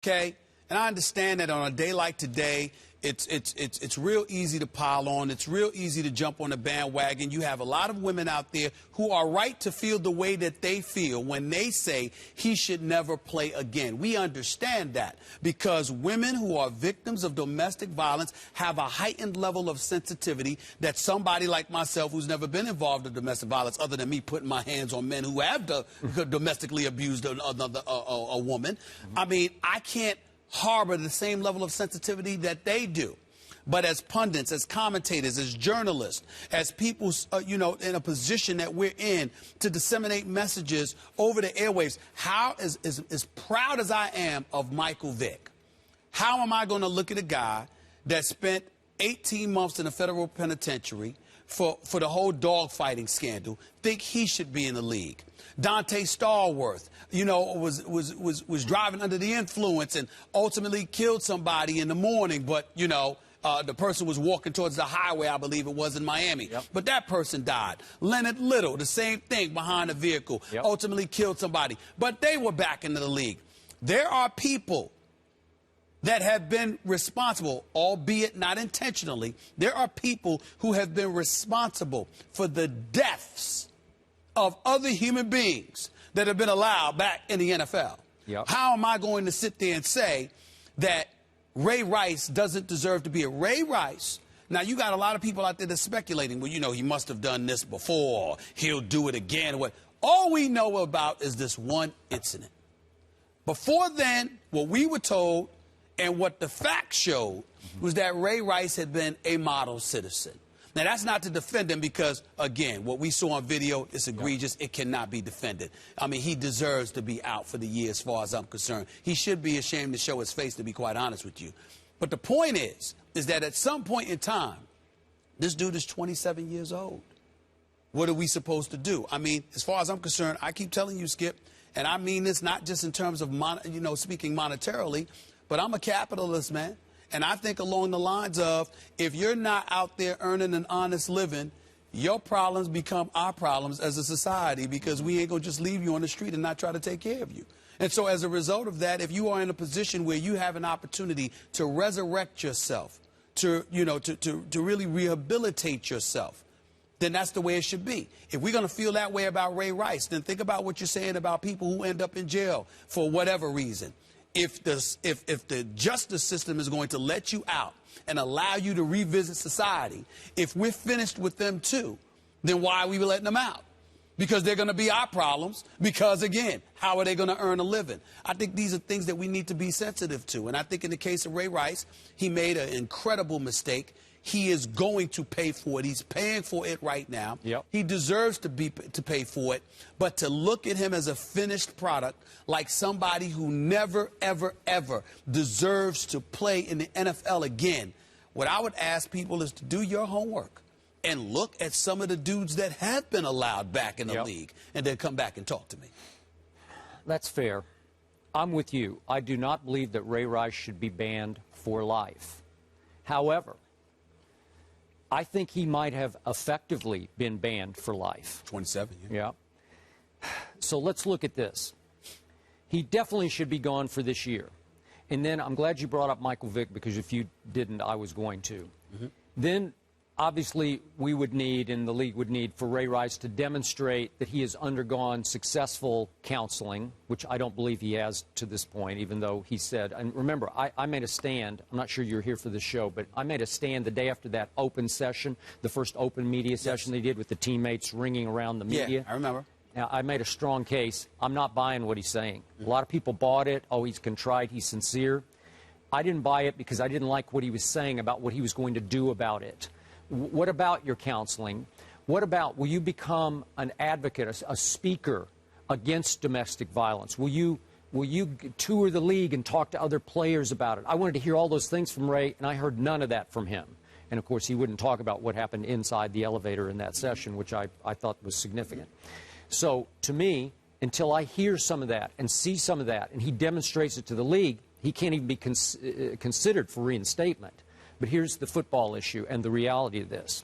okay? And I understand that on a day like today, it's real easy to pile on. It's real easy to jump on the bandwagon. You have a lot of women out there who are right to feel the way that they feel when they say he should never play again. We understand that because women who are victims of domestic violence have a heightened level of sensitivity that somebody like myself who's never been involved in domestic violence, other than me putting my hands on men who have domestically abused a woman. I mean, I can't harbor the same level of sensitivity that they do. But as pundits, as commentators, as journalists, as people, you know, in a position that we're in to disseminate messages over the airwaves, how as proud as I am of Michael Vick, how am I going to look at a guy that spent 18 months in a federal penitentiary for the whole dogfighting scandal, think he should be in the league? Dante Stallworth, you know, was driving under the influence and ultimately killed somebody in the morning, but, you know, the person was walking towards the highway, I believe it was in Miami. Yep. But that person died. Leonard Little, the same thing, behind a vehicle, yep, ultimately killed somebody. But they were back into the league. There are people that have been responsible, albeit not intentionally. There are people who have been responsible for the deaths of other human beings that have been allowed back in the NFL. Yep. How am I going to sit there and say that Ray Rice doesn't deserve to be a Ray Rice? Now, you got a lot of people out there that's speculating, well, you know, he must have done this before, he'll do it again. What? All we know about is this one incident. Before then, what we were told and what the facts showed was that Ray Rice had been a model citizen. Now, that's not to defend him because, again, what we saw on video is egregious. It cannot be defended. I mean, he deserves to be out for the year as far as I'm concerned. He should be ashamed to show his face, to be quite honest with you. But the point is that at some point in time, this dude is 27 years old. What are we supposed to do? I mean, as far as I'm concerned, I keep telling you, Skip, and I mean this not just in terms of, speaking monetarily, but I'm a capitalist, man. And I think along the lines of, if you're not out there earning an honest living, your problems become our problems as a society because we ain't going to just leave you on the street and not try to take care of you. And so as a result of that, if you are in a position where you have an opportunity to resurrect yourself, to really rehabilitate yourself, then that's the way it should be. If we're going to feel that way about Ray Rice, then think about what you're saying about people who end up in jail for whatever reason. If the justice system is going to let you out and allow you to revisit society, if we're finished with them too, then why are we letting them out? Because they're going to be our problems. Because, again, how are they going to earn a living? I think these are things that we need to be sensitive to. And I think in the case of Ray Rice, he made an incredible mistake. He is going to pay for it. He's paying for it right now. Yep. He deserves to pay for it. But to look at him as a finished product, like somebody who never, ever, ever deserves to play in the NFL again, what I would ask people is to do your homework and look at some of the dudes that have been allowed back in the league and then come back and talk to me. That's fair. I'm with you. I do not believe that Ray Rice should be banned for life. However, I think he might have effectively been banned for life. 27, yeah. So let's look at this. He definitely should be gone for this year. And then I'm glad you brought up Michael Vick, because if you didn't, I was going to. Then, obviously, we would need, and the league would need, for Ray Rice to demonstrate that he has undergone successful counseling, which I don't believe he has to this point, even though he said, and remember, I made a stand, I'm not sure you're here for the show, but I made a stand the day after that open session, the first open media session they did with the teammates ringing around the media. Yeah, I remember. Now, I made a strong case. I'm not buying what he's saying. A lot of people bought it. Oh, he's contrite, he's sincere. I didn't buy it because I didn't like what he was saying about what he was going to do about it. What about your counseling? What about, will you become an advocate, a speaker against domestic violence? Will you tour the league and talk to other players about it? I wanted to hear all those things from Ray, and I heard none of that from him. And, of course, he wouldn't talk about what happened inside the elevator in that session, which I thought was significant. So, to me, until I hear some of that and see some of that, and he demonstrates it to the league, he can't even be considered for reinstatement. But here's the football issue and the reality of this.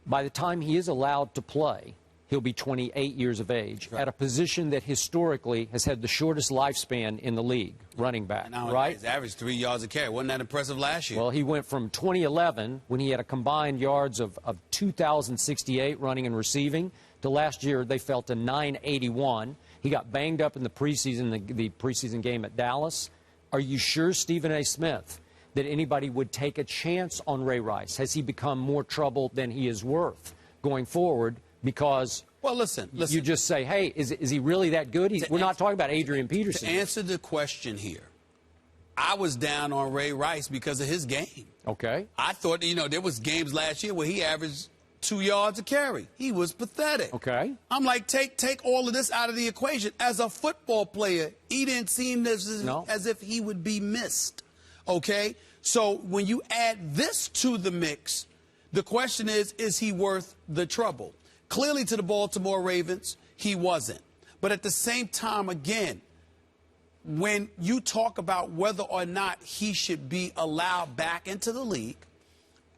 By the time he is allowed to play, he'll be 28 years of age at a position that historically has had the shortest lifespan in the league, running back, right? His average 3 yards a carry. Wasn't that impressive last year? Well, he went from 2011, when he had a combined yards of 2,068 running and receiving, to last year they fell to 981. He got banged up in the preseason, the preseason game at Dallas. Are you sure, Stephen A. Smith, that anybody would take a chance on Ray Rice? Has he become more trouble than he is worth going forward? Because listen. You just say, hey, is he really that good? We're not talking about Adrian Peterson. To answer the question here, I was down on Ray Rice because of his game. Okay. I thought, there was games last year where he averaged 2 yards a carry. He was pathetic. Okay. I'm like, take all of this out of the equation. As a football player, he didn't seem as if he would be missed. Okay? So when you add this to the mix, the question is he worth the trouble? Clearly, to the Baltimore Ravens, he wasn't. But at the same time, again, when you talk about whether or not he should be allowed back into the league,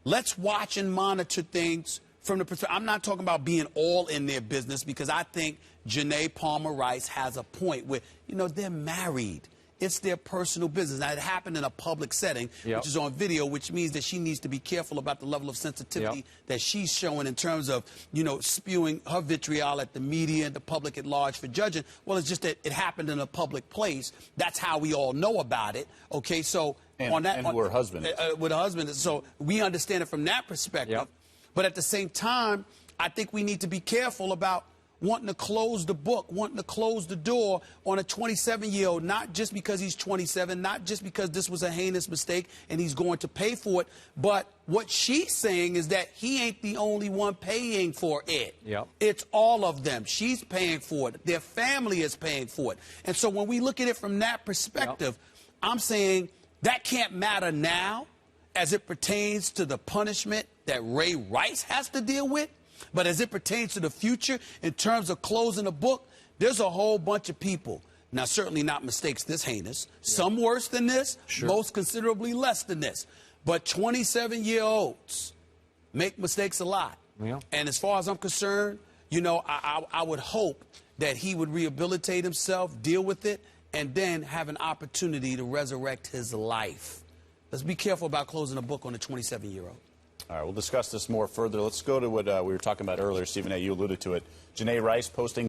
let's watch and monitor things from the perspective. I'm not talking about being all in their business, because I think Janae Palmer-Rice has a point where, they're married. It's their personal business. Now, it happened in a public setting, which is on video, which means that she needs to be careful about the level of sensitivity that she's showing in terms of, spewing her vitriol at the media and the public at large for judging. Well, it's just that it happened in a public place. That's how we all know about it. Okay, so on that, who her husband is. With her husband, so we understand it from that perspective. Yep. But at the same time, I think we need to be careful about wanting to close the book, wanting to close the door on a 27-year-old, not just because he's 27, not just because this was a heinous mistake and he's going to pay for it, but what she's saying is that he ain't the only one paying for it. Yep. It's all of them. She's paying for it. Their family is paying for it. And so when we look at it from that perspective, I'm saying that can't matter now as it pertains to the punishment that Ray Rice has to deal with. But as it pertains to the future, in terms of closing a book, there's a whole bunch of people. Now, certainly not mistakes this heinous. Some worse than this, most considerably less than this. But 27-year-olds make mistakes a lot. Yeah. And as far as I'm concerned, I would hope that he would rehabilitate himself, deal with it, and then have an opportunity to resurrect his life. Let's be careful about closing a book on a 27-year-old. All right, we'll discuss this more further. Let's go to what we were talking about earlier. Stephen A., you alluded to it. Janae Rice posting